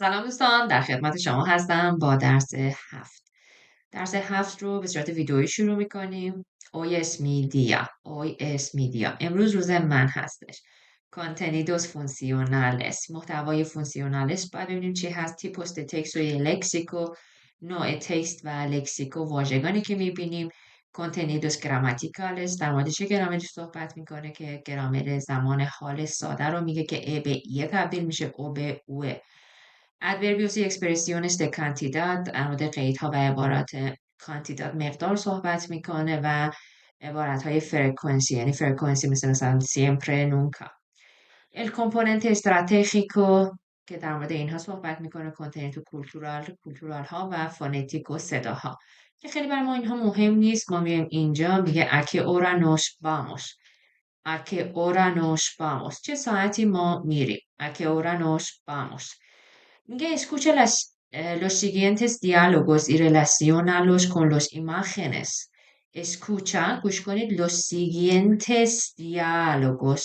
سلام دوستان، در خدمت شما هستم با درس 7. درس 7 رو به صورت ویدئویی شروع میکنیم. OS Media امروز روز من هستش. Contenidos funcionales، محتوای فونکسیونالش. باید ببینیم چی هست. تیپوس د تکست و لکسیکو، نوع تکست و لکسیکو، واژگانی که میبینیم. Contenidos gramaticales، در مورد چه گرامری صحبت میکنه که گرامر زمان حال ساده رو میگه که ا به ای تبدیل میشه، او به اوه. Adverbios y expresiones de cantidad، در مورد قیدها و عبارات کانتیداد مقدار صحبت میکنه و عبارت های فرکانسی، یعنی فرکانسی مثلا siempre nunca. El componente estratégico که در مورد اینها صحبت میکنه. کنتنت کولتورال ها و فونتیک و صداها که خیلی برای ما اینها مهم نیست. ما میایم اینجا میگه a qué hora nos vamos، a qué hora nos vamos، چه ساعتی ما میریم. a qué hora nos vamos. Miguel, escucha los siguientes diálogos y relaciónalos con los imágenes. Escucha, گوش کنید. los siguientes diálogos.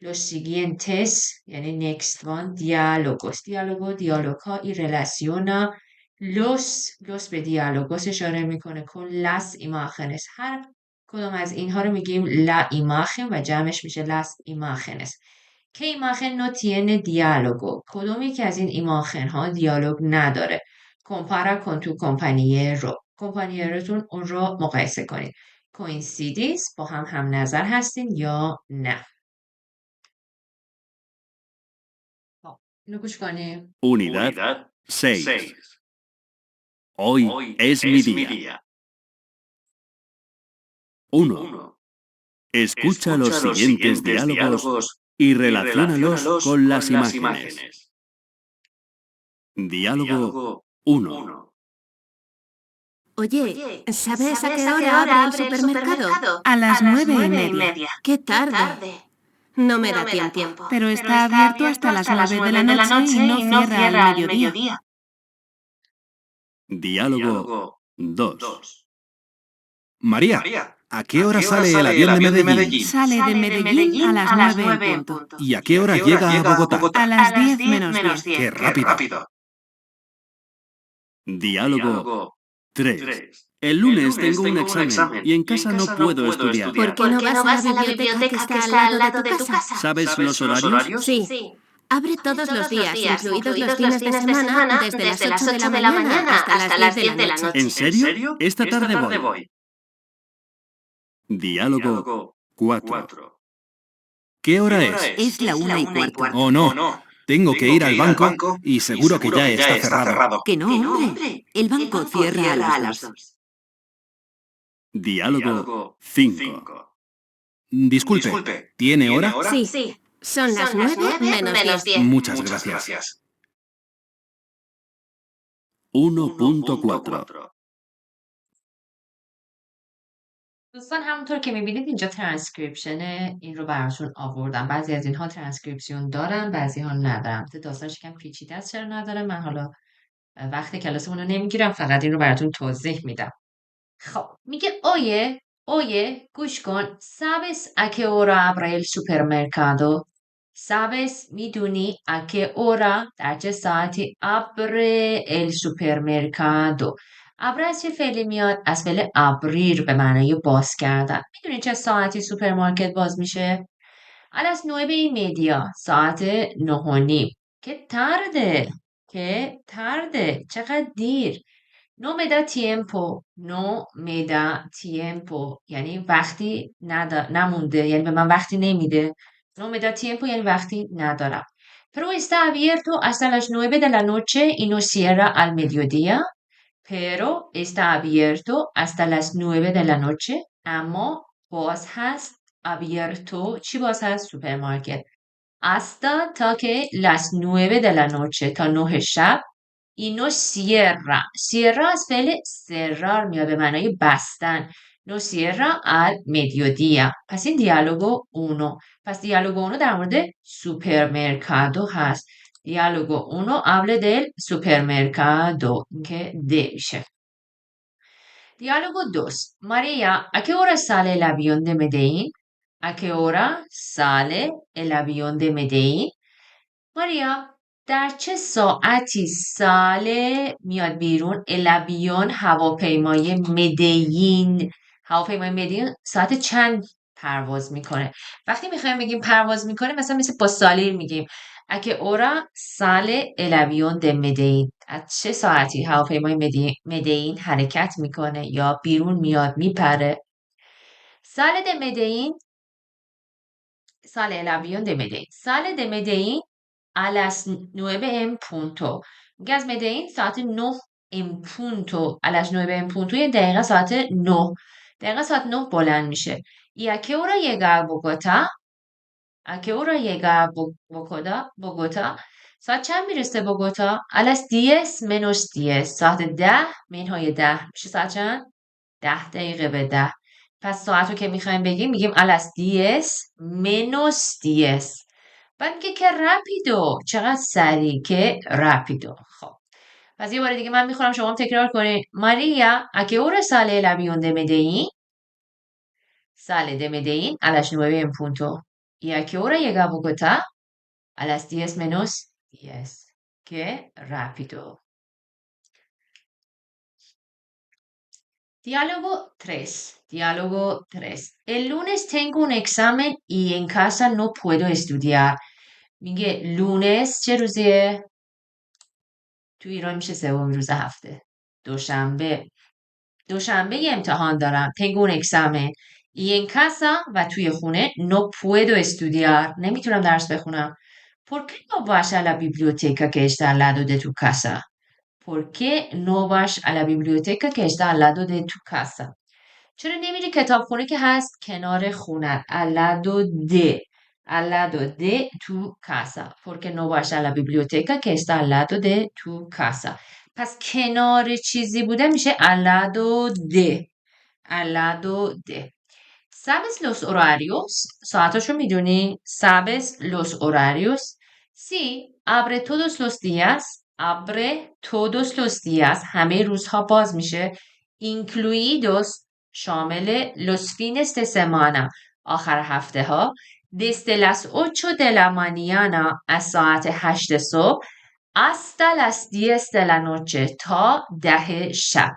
Los siguientes, یعنی next one, diálogos. دیالوگ ها y relaciona los به diálogos اشاره میکنه con las imágenes. هر کدوم از اینها رو میگیم la imagen و جمعش میشه las imágenes. که ایماجن no tiene diálogo، کدومی که از این ایماجن ها دیالوگ نداره. compara con tu compañero، کمپانیرتون اون رو مقایسه کنید. coincidís، با هم نظر هستین یا نه. اینو گوش کنیم. Unidad 6. Hoy es mi día. 1. Escucha los siguientes diálogos y relaciónalos con las imágenes. Diálogo 1. Oye, ¿sabes a qué hora abre el supermercado? A las 9:30. ¡Qué tarde! No me da tiempo. Pero está abierto hasta las 9 de la noche y no cierra al mediodía. Diálogo 2. María, ¿a qué hora sale el avión de Medellín? Sale de Medellín a las 9 en punto. ¿Y a qué hora llega a Bogotá? A las 10 menos 10. ¡Qué rápido! Diálogo 3. El lunes tengo un examen y en casa no puedo estudiar. ¿Por qué no vas a la biblioteca que está al lado de tu casa? ¿Sabes los horarios? Sí. Abre todos los días, incluidos los fines de semana, desde las 8 de la mañana hasta las 10 de la noche. ¿En serio? Esta tarde voy. Diálogo 4. ¿Qué hora es? Es la 1:15. Oh, no. Tengo que ir al banco y seguro que ya está cerrado. Que no, hombre. El banco cierra a las 2. Diálogo 5. Disculpe, ¿tiene hora? Sí. Son las 9 menos 10. Muchas gracias. 1.4. دوستان همونطور که میبینید اینجا ترانسکریپشن این رو براتون آوردم. بعضی از اینها ترانسکریپشن دارن، بعضی ها ندارم. داستانش کم پیچیده است، چرا ندارم؟ من حالا وقت کلاسمون رو نمیگیرم، فقط این رو براتون توضیح میدم. خب میگه oye گوش کن. sabes a qué hora abre el supermercado؟ sabes میدونی a qué hora، در چه ساعتی، abre el supermercado. ابر از چه فعلی میاد؟ از فعل ابریر به معنای باز کردن. میدونی چه ساعتی سوپرمارکت باز میشه؟ a las 9:30، ساعت 9:30. که ترده، چقدر دیر. no me da tiempo، یعنی وقتی نمونده، یعنی به من وقتی نمیده. no me da tiempo یعنی وقتی ندارم. pero está abierto hasta las 9 de la noche y no cierra al mediodía. pero está abierto hasta las 9 de la noche، اما باز هست. abierto چی باز هست؟ سوپرمارکت. hasta تا که las 9 de la noche، تا 9 شب. y no cierra از فعل cerrar میاد به معنای بستن. no cierra al mediodía. پس این دیالوگو 1. پس دیالوگو 1 در مورد سوپرمرکادو هست. Diálogo 1 habla del supermercado، که د میشه. Diálogo 2. María, ¿a qué hora sale el avión de Medellín? ¿A qué hora sale el avión de Medellín? María, در چه ساعتی ساله میاد بیرون؟ الابیون هواپیمای مدین. هواپیمای مدین ساعت چند پرواز میکنه؟ وقتی میخوایم بگیم پرواز میکنه مثل با سالیر میگیم اگه اورا ساله الابیون ده مدین. از چه ساعتی هواپیمای مدین حرکت میکنه یا بیرون میاد میپره؟ ساله ده مدین sale el avión de Medellín. Sale de Medellín a las 9 en punto. میگه از مدین ساعت 9 en punto. A las 9 en punto یه دقیقه ساعت 9. دقیقه ساعت 9 بلند میشه. ¿Y a qué hora llega a Bogotá? ¿A qué hora llega a Bogotá? ساعت چند میرسه بوگوتا؟ a las 10 menos 10. ساعت 10 منهای 10 میشه ساعت چند؟ 10 دقیقه به 10. پس ساعت رو که میخوایم بگیم میگیم a las 10 menos 10. بعد میگه که راپیدو، چقدر سریع، که راپیدو. خب پس یه بار دیگه من میخونم شما هم تکرار کنید. ماریا a qué hora sale el avión de Medellín? Sale de Medellín a las 9 en punto. ¿Y a qué hora llega a Bogotá? A las 10 menos 10. Qué rápido. Diálogo 3. Diálogo 3. El lunes tengo un examen y en casa no puedo estudiar. میگه لونس چه روزیه؟ تو ایران میشه سومین روز هفته. دوشنبه یه امتحان دارم. Tengo un examen. Y en casa و توی خونه no puedo estudiar. نمیتونم درس بخونم. ¿Por qué no vas a la biblioteca que está al lado de tu casa? ¿Por qué no vas a la biblioteca que está al lado de tu casa? چرا نمیری کتابخونه که هست کنار خونت؟ al lado de tu casa. ¿Por qué no vas a la biblioteca que está al lado de tu casa? پس کنار چیزی بوده میشه al lado de. ¿Sabes los horarios? ساعتاشو میدونی؟ ¿Sabes los horarios? Sí, abre todos los días. Abre todos los días. همه روزها باز میشه. Incluidos شامل los fines de semana. آخر هفته ها. Desde las 8 de la mañana از ساعت 8 صبح hasta las 10 de la noche تا 10 شب.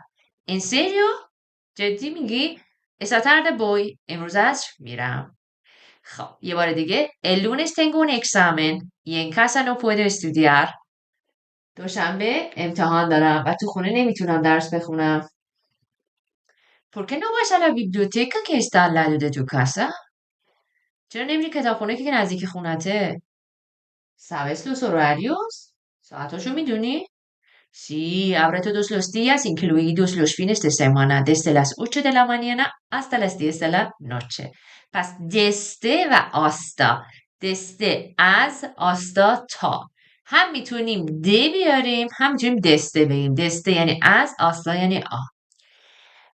En serio? جدی میگی؟ Esta tarde voy. امروز عصر میرم. خب یه بار دیگه. El lunes tengo un examen y en casa no puedo estudiar. دوشنبه امتحان دارم و تو خونه نمیتونم درس بخونم. ¿Por qué no vas a la biblioteca que está al lado de tu casa? چرا نمیری کتابخونه که نزدیک خونته؟ ¿Sabes los horarios? ساعتاشو میدونی؟ Sí, abre todos los días, incluidos los fines de semana, desde las 8 de la mañana hasta las 10 de la noche. پس desde و hasta. desde از hasta تا. هم میتونیم de بیاریم هم میتونیم desde بگیم. desde یعنی از، hasta یعنی آ.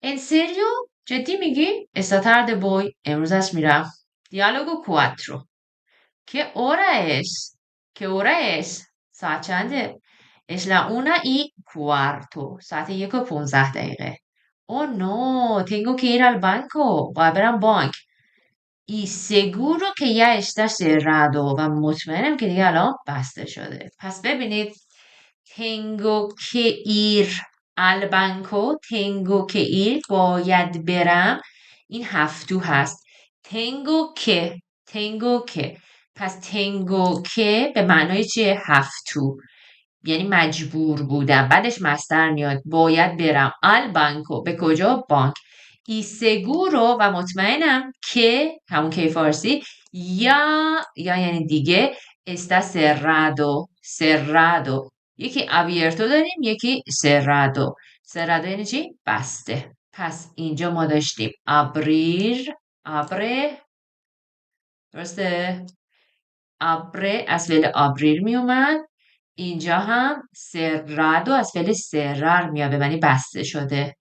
En serio? جدی میگی؟ Esta tarde voy. امروز عصر میرم. Diálogo 4. ¿Qué hora es? ¿Qué hora es? ساعت چنده؟ Es la 1:15. ساعت 1:15. Oh no, tengo que ir al banco. باید برم بانک. Y seguro que ya está cerrado. و مطمئنم که دیگه الان بسته شده. پس ببینید tengo que ir al banco. tengo que ir باید برم. این have to هست. tengo que پس tengo que به معنای چیه؟ have to یعنی مجبور بودم. بعدش مصدر میاد. باید برم al banco. به کجا؟ بانک. y seguro و مطمئنم که همون که فارسی یا یعنی دیگه está cerrado. یکی abierto داریم یکی cerrado. cerrado یعنی چی؟ بسته. پس اینجا ما داشتیم abre درسته؟ abre از فعل abrir می اومد. اینجا هم cerrado از فعل cerrar میاد به معنی بسته شده.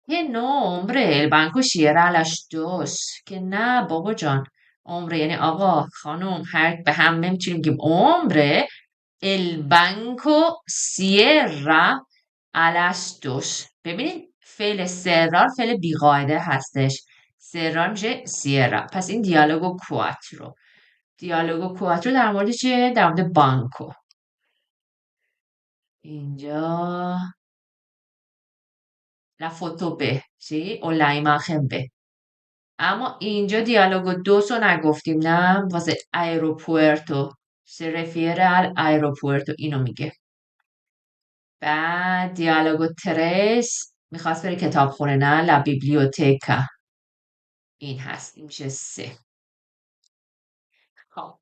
که no hombre el banco cierra a las 2. که نه بابا جان. hombre یعنی آقا خانم به هم نمیتونیم بگیم hombre el banco cierra a las 2. ببینید فعل cerrar فعل بیقاعده هستش. cerrar میشه cierra. پس این دیالوگو 4. دیالوگو 4 در مورد چیه؟ در مورد بانکو. اینجا la foto B ¿sí? o la imagen B. اما اینجا دیالوگو دوسو نگفتیم نه واسه ایروپورتو se refiere al aeropuerto اینو میگه. بعد دیالوگو ترس میخواست بره کتاب خونه نه la biblioteca این هست این میشه 3. خب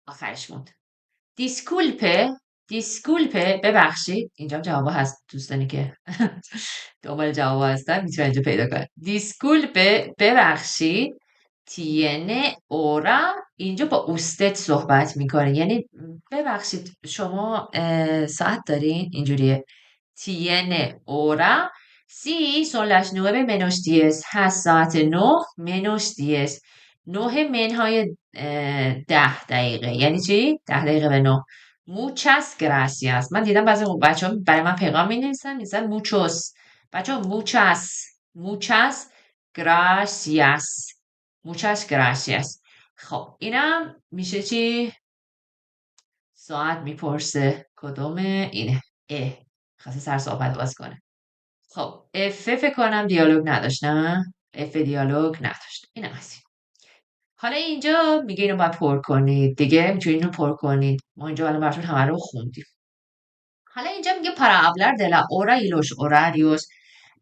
آخرش موند دیسکولپه ببخشید اینجا جواب هست دوستانی که دنبال جواب هستن میتونن اینجا پیدا کنن. دیسکولپه ببخشید تینه اورا اینجا با اوستت صحبت میکنه یعنی ببخشید شما ساعت دارین اینجوریه تینه اورا سی son las 9 menos 10 هست ساعت 9 menos 10 9 منهای 10 دقیقه یعنی چی؟ 10 دقیقه به 9 muchas gracias من دیدم بعضی بچه ها برای من پیغام می نویسن muchos بچه ها muchas gracias خب اینم میشه چی؟ ساعت میپرسه کدومه؟ اینه خواسته سر صحبت باز کنه. خب فکر کنم دیالوگ نداشت نه؟ دیالوگ نداشت اینم هستی. حالا اینجا میگه اینو باید پر کنید دیگه میتونید اینو پر کنید ما اینجا الان براتون همه رو خوندیم. حالا اینجا میگه para hablar de la hora y los horarios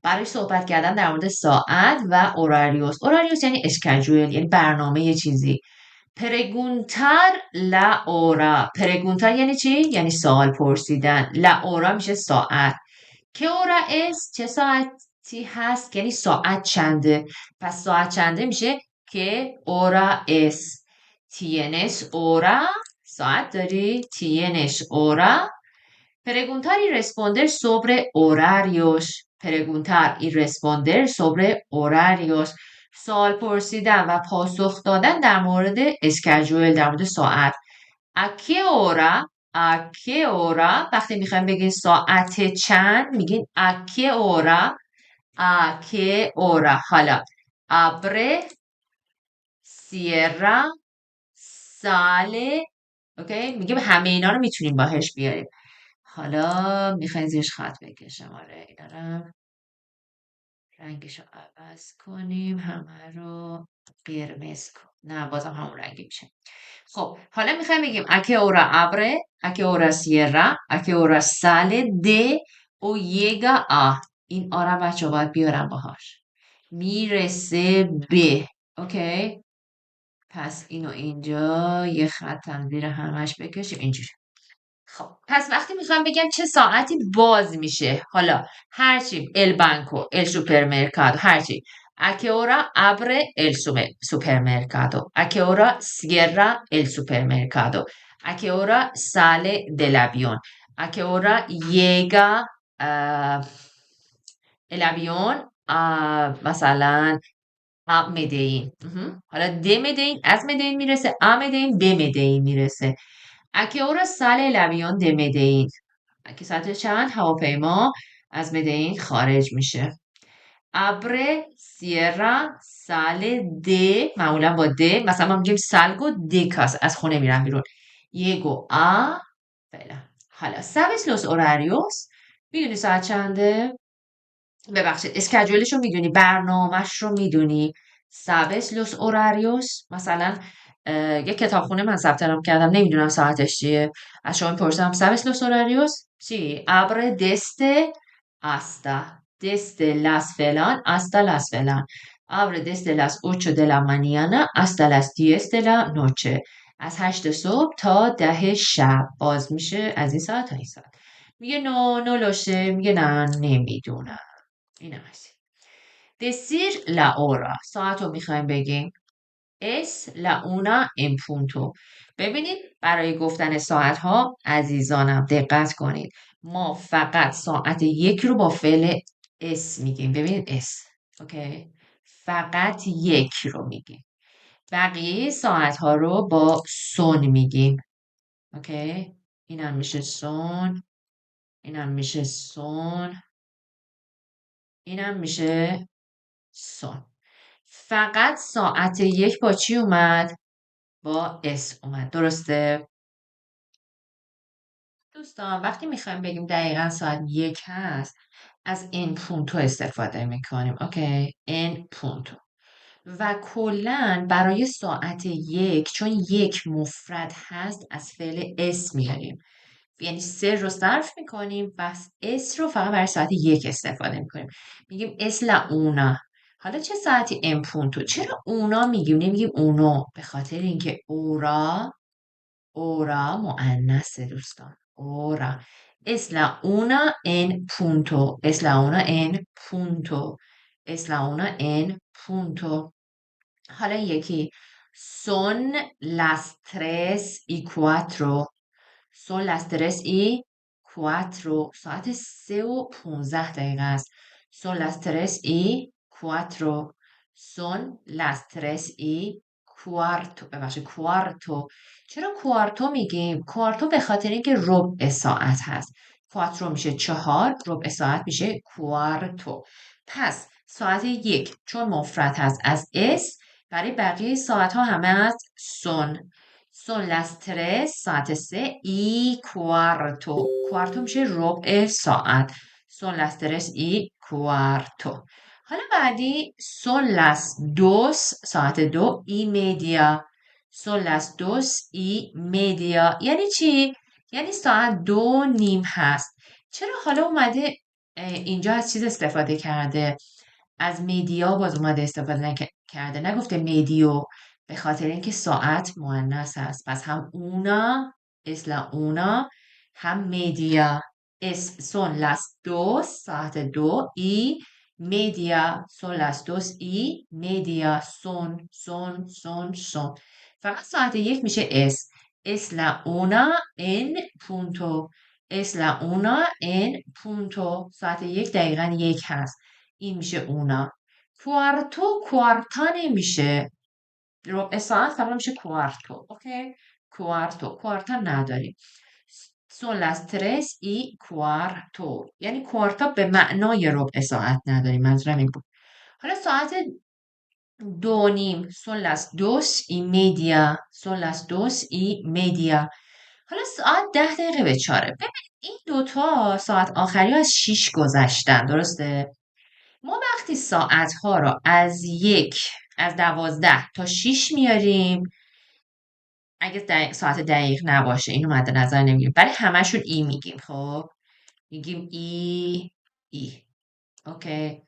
برای صحبت کردن در مورد ساعت و horarios یعنی اسکیجول یعنی برنامه یه چیزی. preguntar la hora preguntar یعنی چی؟ یعنی سوال پرسیدن. la hora میشه ساعت. که hora es چه ساعتی هست؟ یعنی ساعت چنده. پس ساعت چنده میشه که hora es tienes hora ساعت داری tienes hora preguntar y responder sobre horarios preguntar y responder sobre horarios سوال پرسیدن و پاسخ دادن در مورد اسکیجول در مورد ساعت. a qué hora وقتی میخوایم بگین ساعت چند میگین a qué hora حالا abre cierra sale اوکی میگیم همه اینا رو میتونیم باهش بیاریم. حالا میخواین زیرش خط بکشم آره اینا رو رنگش رو عوض کنیم همه رو قرمز کن نه بازم همون رنگی میشه. خب حالا میخوایم بگیم a qué hora abre a qué hora cierra a qué hora sale de o llega a این آره بچه باید بیارم باهاش میرسه به اوکی پس اینو اینجا یه خطم زیر همش بکشیم اینجوری. خب پس وقتی میخوام بگم چه ساعتی باز میشه حالا هرچی el banco el supermercado هرچی a qué hora abre el supermercado a qué hora cierra el supermercado a qué hora sale del avión a qué hora llega el avión مثلا a Medellín حالا de Medellín از Medellín میرسه a Medellín به Medellín میرسه. a qué hora sale el avión de Medellín که ساعت چند هواپیما از مدین خارج میشه. abre cierra sale de معمولا با de مثلا ما میگیم salgo de casa از خونه میرم بیرون. llego a فعلا. حالا sabes los horarios میدونی ساعت چنده؟ ببخشید اسکیجولش رو میدونی برنامه‌اش رو میدونی. sabes los horarios مثلا یک کتابخونه من ثبت نام کردم نمیدونم ساعتش چیه از شما میپرسم sabes los horarios چی abre desde las فلان hasta las فلان abre desde las 8 de la mañana hasta las 10 de la noche از 8 صبح تا 10 شب باز میشه از این ساعت تا این ساعت. میگه نو لوشه میگه نه نمیدونم این هستی. decir la hora ساعت رو میخوایم بگیم es la una en punto. ببینید برای گفتن ساعت ها عزیزانم دقت کنید ما فقط ساعت یک رو با فعل اس میگیم. ببینید اس اوکی فقط یک رو میگیم بقیه ساعت ها رو با سون میگیم اوکی اینم میشه سون اینم میشه سون اینم میشه سون. فقط ساعت یک با چی اومد؟ با اس اومد درسته؟ دوستان وقتی میخوایم بگیم دقیقا ساعت 1 هست از ان پونتو استفاده میکنیم. اوکی، ان پونتو. و کلا برای ساعت 1 چون 1 مفرد هست از فعل اس میاریم، یعنی 3 رو صرف میکنیم بس اس رو فقط برای ساعت 1 استفاده میکنیم. میگیم اس لا اونا. حالا چه ساعتی ان پونتو؟ چرا اونا میگیم نمیگیم اونو؟ به خاطر اینکه اورا مؤنثه دوستان. اورا. Es la una en punto. Es la una en punto. Es la una en punto. حالا یکی son las 3:04. son las 3:04. ساعت 3:15 است. son las 3:04. son las 3:15. ببخشید کوارتو. چرا کوارتو میگیم؟ کوارتو به خاطر اینکه ربع ساعت هست. کوارتو میشه 4، ربع ساعت میشه کوارتو. پس ساعت 1 چون مفرد هست از اس، برای بقیه ساعت ها همه از سون. son las 3 ساعت 3:15. کوارتو میشه ربع ساعت. son las 3:15. حالا بعدی son las 2 ساعت 2:30. son las 2:30 یعنی چی؟ یعنی ساعت 2:30 هست. چرا حالا اومده اینجا از چیز استفاده کرده؟ از میدیا باز اومده استفاده کرده، نگفته میدیو، به خاطر اینکه ساعت مؤنث هست. پس هم اونا es la una هم میدیا son las 2 ساعت 2:30. son las 2:30. son فقط ساعت 1 میشه es la una en punto. es la una en punto. ساعت 1 دقیقا 1 هست. این میشه اونا. کوارتا نمیشه، ربع ساعت فقط میشه کوارتو. اوکی، کوارتا نداریم. son las 3:15 یعنی کوارتا به معنای ربع ساعت نداریم، منظورم این بود. حالا ساعت 2:30 son las 2:30. son las 2:30. حالا ساعت 10:04. ببین این دوتا ساعت آخری از 6 گذشتن، درسته؟ ما وقتی ساعت ها رو از 12 تا 6 میاریم، اگه ساعت دقیق نباشه اینو مد نظر نمیگیریم، برای همشون ای میگیم. خب میگیم ای. اوکی.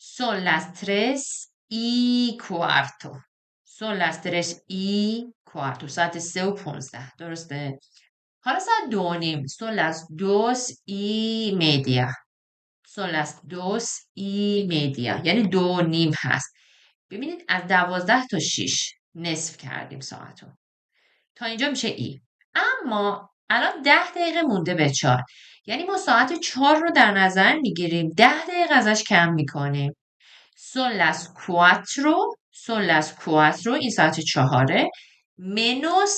son las 3:15. son las 3:15. ساعت 3:15 درسته؟ حالا ساعت 2:30 son las 2:30. son las 2:30 یعنی 2:30 هست. ببینید از 12 تا 6 نصف کردیم ساعت رو، تا اینجا میشه ای. اما الان 10 دقیقه مونده به 4، یعنی ما ساعت 4 رو در نظر میگیریم، 10 دقیقه ازش کم میکنیم. son las 4. son las 4 این ساعت 4 menos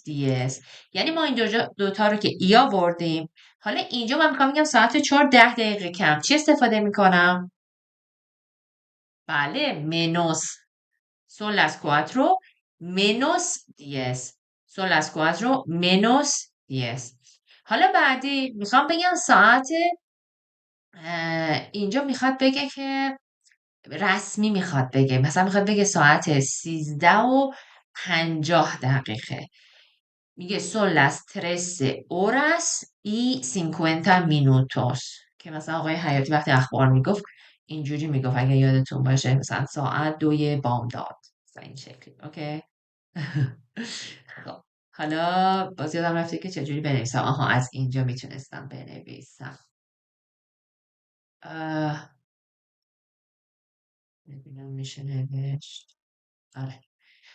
10. یعنی ما این دوتا رو که ای آوردیم، حالا اینجا من میخوام بگم ساعت 4 10 دقیقه کم، چی استفاده میکنم؟ بله، menos. son las 4 menos 10. son las 4 menos 10. حالا بعدی میخوام بگم ساعت اینجا میخواد بگه که رسمی میخواد بگه، مثلا میخواد بگه ساعت 13:50. میگه son las 13:50 که مثلا آقای حیاتی وقتی اخبار میگفت اینجوری میگفت، اگه یادتون باشه، مثلا ساعت 2 بامداد، مثلا این شکلی. اوکی. خب حالا باز یادم رفته که چجوری بنویسم. آها، از اینجا میتونستم بنویسم. ببینم میشه نوشت. آره.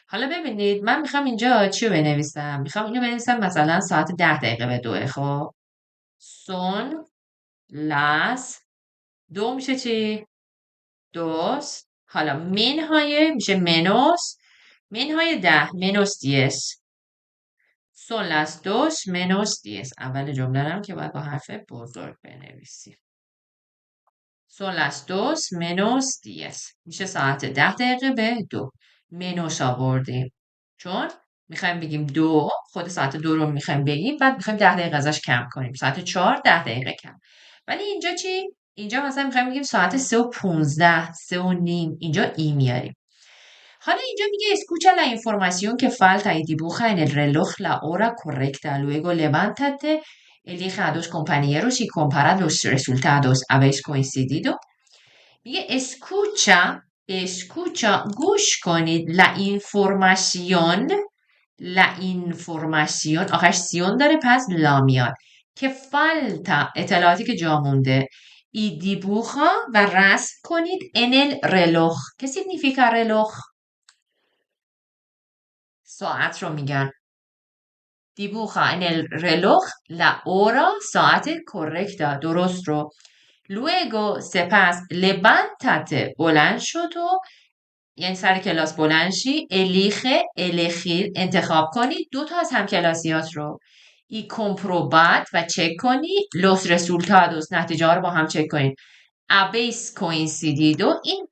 حالا ببینید من میخوام اینجا چی رو بنویسم؟ میخوام اینو بنویسم مثلا ساعت 10 دقیقه به 2. خب son las 2 میشه چی؟ 2. حالا منهای میشه منهای 10 menos 10. son las 2 menos 10. اول جمله هم که باید با حرف بزرگ بنویسیم. son las 2 menos 10 میشه ساعت 10 دقیقه به 2. منوس آوردیم چون میخوایم بگیم 2، خود ساعت 2 رو میخوایم بگیم، بعد میخوایم 10 دقیقه ازش کم کنیم. ساعت 4 10 دقیقه کم. ولی اینجا چی؟ اینجا مثلا میخوایم بگیم ساعت 3:15، 3:30، اینجا ای میاریم. Ahora yo me escucha la información que falta y dibuja en el reloj la hora correcta. Luego levántate, elige a dos compañeros y compara los resultados. ¿Habéis coincidido? میگه escucha گوش کنید la información آخرش سیون داره پس لا میاد که falta اطلاعاتی که جا مونده y dibuja و رسم کنید en el reloj. ¿Qué significa reloj? ساعت رو میگن. dibuja en el reloj la hora ساعت correcta درست رو. luego سپس levántate بلند شو تو یعنی سر کلاس بلند شی elegir انتخاب کنی 2 تا از همکلاسیات رو y comprobar و چک کنی los resultados نتیجه ها رو با هم چک کنید. habéis coincidido این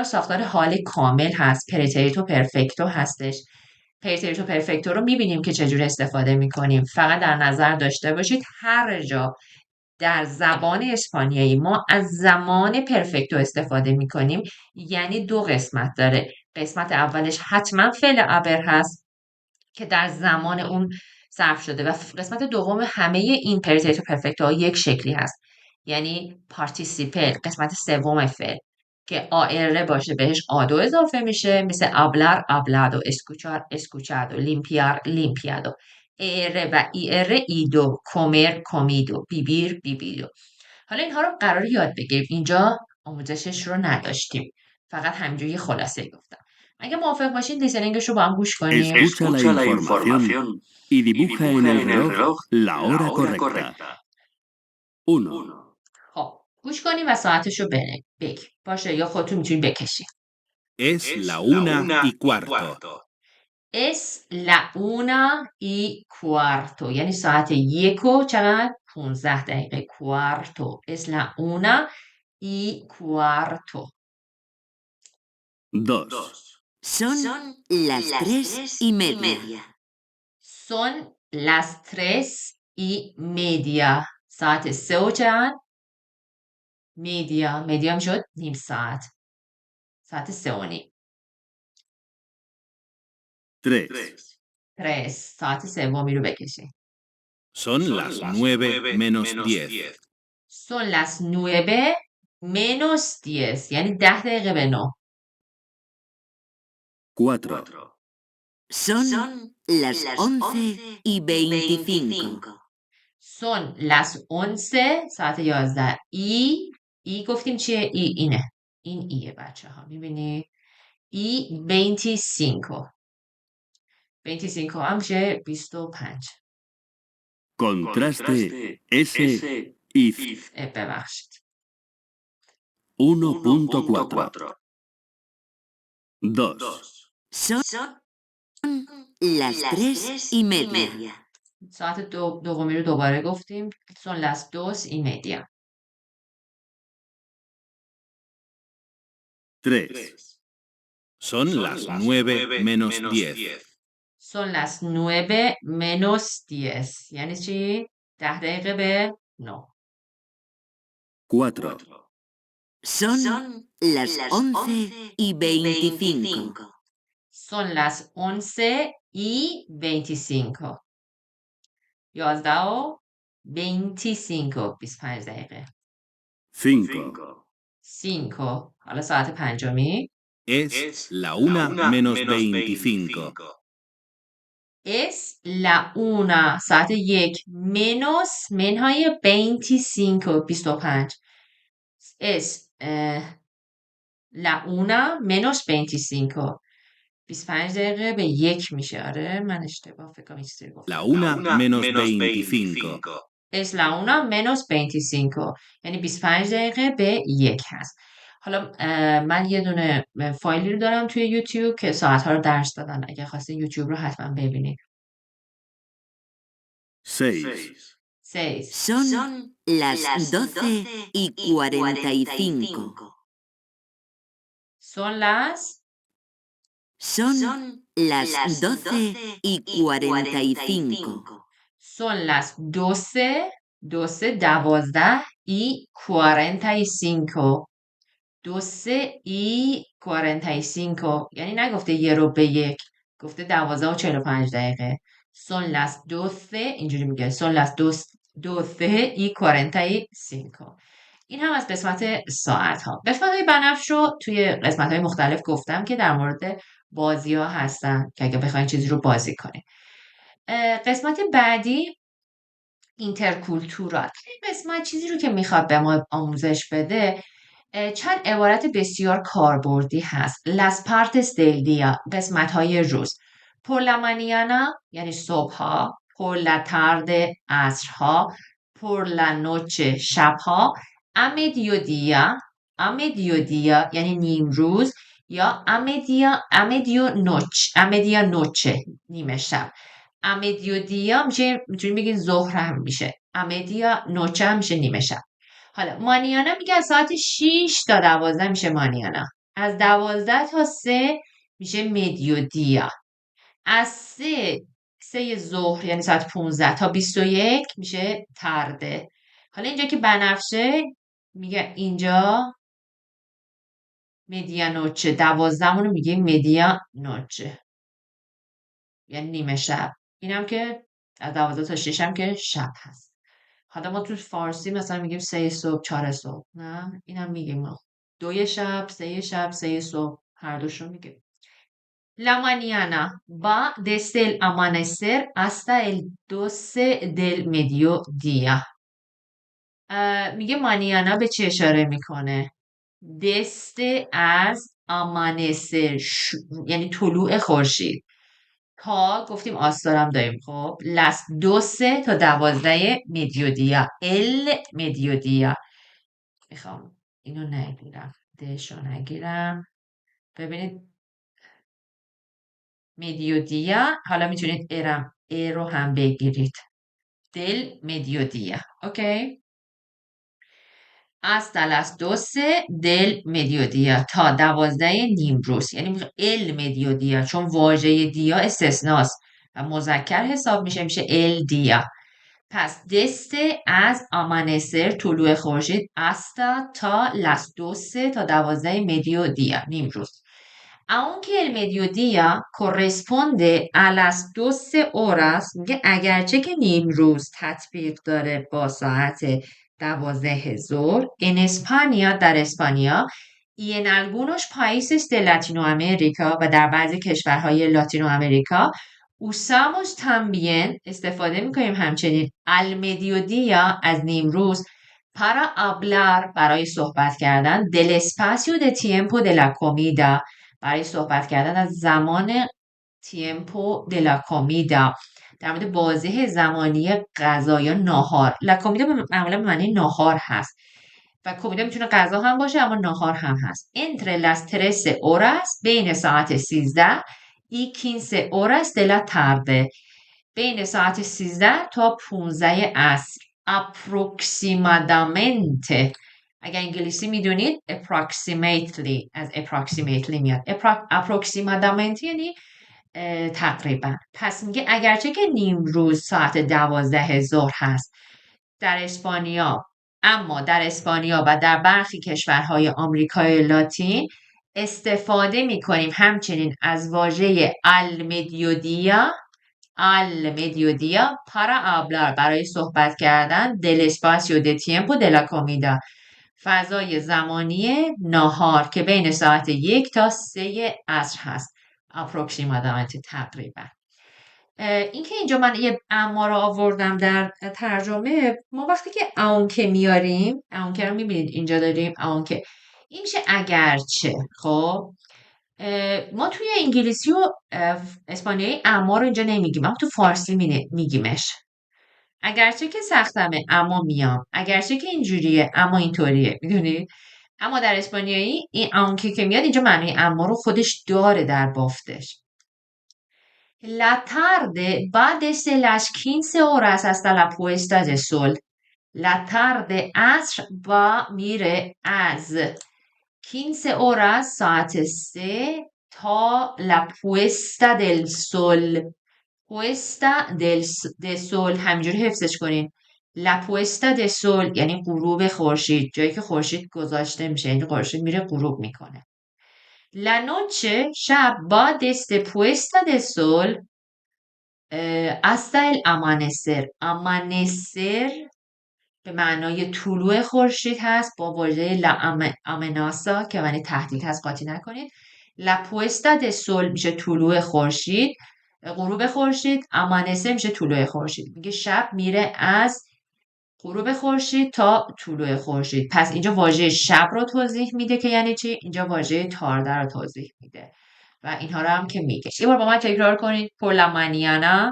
ساختار حال کامل هست. پرتریتو پرفکتو هستش. پرتریتو پرفکتو رو میبینیم که چجور استفاده میکنیم. فقط در نظر داشته باشید هر جا در زبان اسپانیایی ما از زمان پرفکتو استفاده میکنیم یعنی 2 قسمت داره. قسمت اولش حتما فعل ابر هست که در زمان اون صرف شده و قسمت دوم همه این پرتریتو پرفکتو ها یک شکلی هست یعنی پارتیسیپل قسمت سوم فعل که آر باشه بهش آدو اضافه میشه مثل hablar hablado escuchar escuchado limpiar limpiado ار و ای ایدو comer comido vivir vivido. حالا اینها رو قراره یاد بگیریم. اینجا آموزشش رو نداشتیم. فقط همینجوری خلاصه گفتم. اگه موافق باشید لیسنینگش رو با هم گوش کنیم. Escucha la información y dibuja en el reloj la hora correcta. 1, خب گوش کنیم و ساعتش رو بگیم. باشه یا خودتون میتونید بکشید. Es la 1:15. Es la 1:15 یعنی ساعت 1 و چقدر؟ 15 دقیقه. cuarto. Es la 1:15. 2, Son las 3:30. Son las 3:30. ساعت 3 و چقدر؟ media هم شد نیم ساعت. ساعت 3:30. 3, ساعت سومی رو بکشید. Son las 9:10. Son las 9:10 یعنی 10 دقیقه به 9. 4, Son las 11:25. Son las 11 ساعت 11. ای گفتیم چیه؟ اینه. این ایه بچه ها. میبینی؟ ای 25. 25 هم میشه 25. contraste S y ببخشید. 1.4. 2, Son las 3:30. ساعت دومی رو دوباره گفتیم. Son las 2:30. 3, son las 9:10. Son las 9:10 یعنی چی؟ 10 دقیقه به 9. 4, Son las 11:25. Son las 11:25. 11:25 25 دقیقه. 5, 5 حالا ساعت پنجمی. es la 1:25. Es la 1 ساعت 1 menos منهای 25 es la 1 menos 25 25 دقیقه به 1 میشه. آره من اشتباه فکر کنم چیزی گفتم. La 1:25. Es la 1 menos 25 یعنی 25 دقیقه به 1 هست. حالا من یه دونه فایلی رو دارم توی یوتیوب که ساعت‌ها رو درس دادن. اگه خواستین یوتیوب رو حتما ببینید. 6, Son las 12:45. Son las Son las 12:45. Son las 12:45. 12:45 یعنی نگفته 1:01، گفته 12:45. Son las 12 اینجوری میگه son las 12:45. این هم از قسمت ساعت ها. قسمت های بنفش رو توی قسمت های مختلف گفتم که در مورد بازی ها هستن که اگه بخواین چیزی رو بازی کنین. قسمت بعدی اینترکولتورال. این قسمت چیزی رو که میخواد به ما آموزش بده چند عبارت بسیار کاربردی هست. las partes del día قسمت های روز. por la mañana یعنی صبح ها، por la tarde عصرها، por la noche شبها، a mediodía یعنی نیم روز یا a medianoche نیمه شب. a mediodía میتونیم بگین ظهر هم میشه، a medianoche هم میشه نیمه شب. حالا مانیانا میگه از ساعت 6 تا 12 میشه مانیانا، از 12 تا 3 میشه مدیودیا، از 3 ظهر یعنی ساعت 15 تا 21 میشه ترده. حالا اینجا که بنفشه میگه اینجا مدیانوچه، 12 مونو میگه مدیانوچه یعنی نیمه شب. اینم که از 12 تا 6 هم که شب هست. حالا ما تو فارسی مثلا میگیم 3 صبح 4 صبح، نه اینم میگیم ما 2 شب 3 شب 3 صبح، هر دوشو میگیم. La mañana va desde el amanecer hasta el 12 del mediodía. میگه مانیانا به چه اشاره میکنه؟ desde از amanecer یعنی طلوع خورشید تا گفتیم آستارم داریم. خب las 12 تا 12 mediodía el mediodía. میخوام اینو نگیرم، دشو نگیرم. ببینید mediodía، حالا میتونید ای رو هم بگیرید، del mediodía. اوکی، hasta las 12 del mediodía تا 12 نیم روز، یعنی el mediodía چون واژه دیا استثناست و مذکر حساب میشه el día. پس desde از amanecer طلوع خورشید hasta تا las 12 تا 12 mediodía نیم روز. aunque el mediodía corresponde a las 12 horas، میگه اگرچه که نیم روز تطبیق داره با ساعت 12 ظهر en España در اسپانیا y en algunos países de Latinoamérica و در بعضی کشورهای لاتینو امریکا usamos también استفاده میکنیم همچنین al mediodía از نیم روز para hablar برای صحبت کردن del espacio de tiempo de la comida برای صحبت کردن از زمان tiempo de la comida در مورد بازه زمانی غذا یا ناهار. la comida معمولا به معنی ناهار هست و کومیدا میتونه غذا هم باشه اما ناهار هم هست. entre las 13 horas بین ساعت 13 y 15 horas de la tarde بین ساعت 13 تا 15 عصر. aproximadamente اگر انگلیسی میدونید approximately از approximately میاد. approximadamente یعنی تقریبا. پس میگه اگرچه که نیم روز ساعت 12 ظهر هست در اسپانیا، اما در اسپانیا و در برخی کشورهای آمریکای لاتین استفاده میکنیم همچنین از واژه al mediodía para hablar برای صحبت کردن del espacio de tiempo de la comida فضای زمانی ناهار که بین ساعت 1 تا 3 عصر هست. aproximadamente تقریبا. این که اینجا من یه اما رو آوردم در ترجمه، ما وقتی که aunque میاریم، aunque رو میبینید اینجا داریم aunque، این میشه اگرچه. خب ما توی انگلیسی و اسپانیایی اما رو اینجا نمیگیم، اما تو فارسی میگیمش. اگرچه که سختمه اما میام، اگرچه که اینجوریه اما اینطوریه، میدونید؟ اما در اسپانیایی این aunque که میاد اینجا معنی اما رو خودش داره در بافتش. La tarde va desde las 15 horas hasta la puesta de sol. La tarde عصر va میره از 15 horas ساعت 3 تا la puesta del sol. puesta del sol همینجوری حفظش کنین. la puesta del sol یعنی غروب خورشید، جایی که خورشید گذاشته میشه، یعنی خورشید میره غروب میکنه. la noche شب با desde puesta del sol hasta el amanecer. amanecer به معنای طلوع خورشید هست با واژه لا امناسا که معنی تهدید هست، قاطی نکنید. لا puesta del sol میشه طلوع خورشید، غروب خورشید. amanecer میشه طلوع خورشید. میگه شب میره از غروب خورشید تا طلوع خورشید. پس اینجا واژه شب رو توضیح میده که یعنی چی، اینجا واژه تارده رو توضیح میده و اینها رو هم که میگه. یه بار با من تکرار کنید. por la mañana,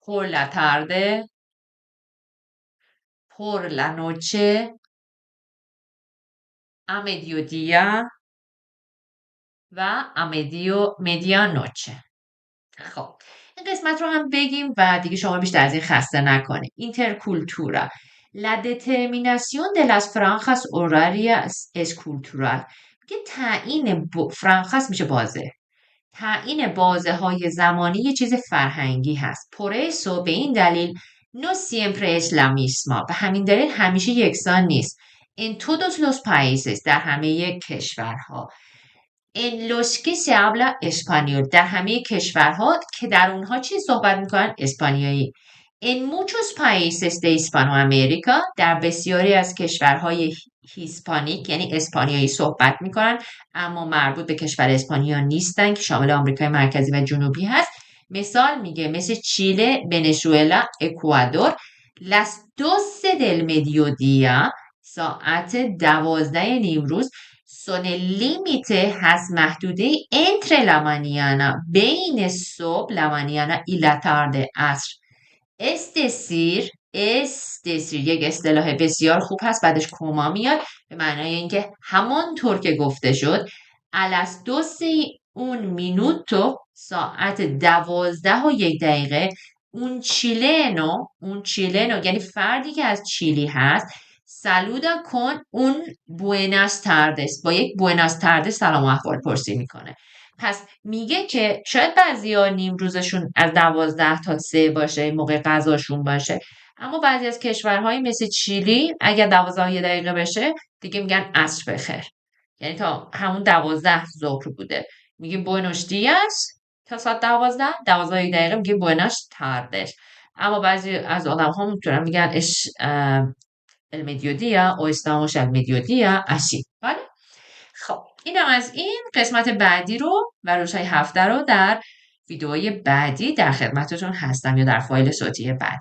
por la tarde, por la noche, a mediodía و a medianoche. خب این قسمت رو هم بگیم و دیگه شما بیشتر از این خسته نکنید. Intercultura. La determinación de las franjas horarias es cultural. میگه تعیین فرانخاس میشه بازه. تعیین بازه های زمانی یه چیز فرهنگی هست. por eso به این دلیل no siempre es la misma. به همین دلیل همیشه یکسان نیست. En todos los países در همه کشورها. En los que se habla español در همه کشورها که در اونها چی صحبت میکنن؟ اسپانیایی. En muchos países de Hispanoamérica در بسیاری از کشورهای هیسپانیک یعنی اسپانیایی صحبت میکنن اما مربوط به کشور اسپانیا نیستن که شامل آمریکای مرکزی و جنوبی هست. مثال میگه مثل چیله، ونزوئلا، اکوادور. las 12 del mediodía ساعت 12 نیمروز son el límite هست محدوده entre la mañana بین صبح la mañana y la tarde عصر. es decir یک اصطلاح بسیار خوب هست بعدش کما میاد به معنای اینکه همانطور که گفته شد a las 12 un minuto ساعت 12:01 اون چیلنو یعنی فردی که از چیلی هست saluda con un buenas tardes با یک buenas tardes سلام و احوال پرسی میکنه. پس میگه که شاید بعضیا نیم روزشون از 12 تا 3 باشه موقع غذاشون باشه اما بعضی از کشورهای مثل چیلی اگر 12:01 بشه دیگه میگن عصر بخیر یعنی تا همون 12 ظهر بوده میگه buenos días تا ساعت 12:01 میگه buenas tardes. اما بعضی از آدم ها میتونن میگن el mediodía o estamos al mediodía así. بله؟ خب اینم از این. قسمت بعدی رو و روزهای هفته رو در ویدئوی بعدی در خدمتتون هستم یا در فایل صوتی بعدی.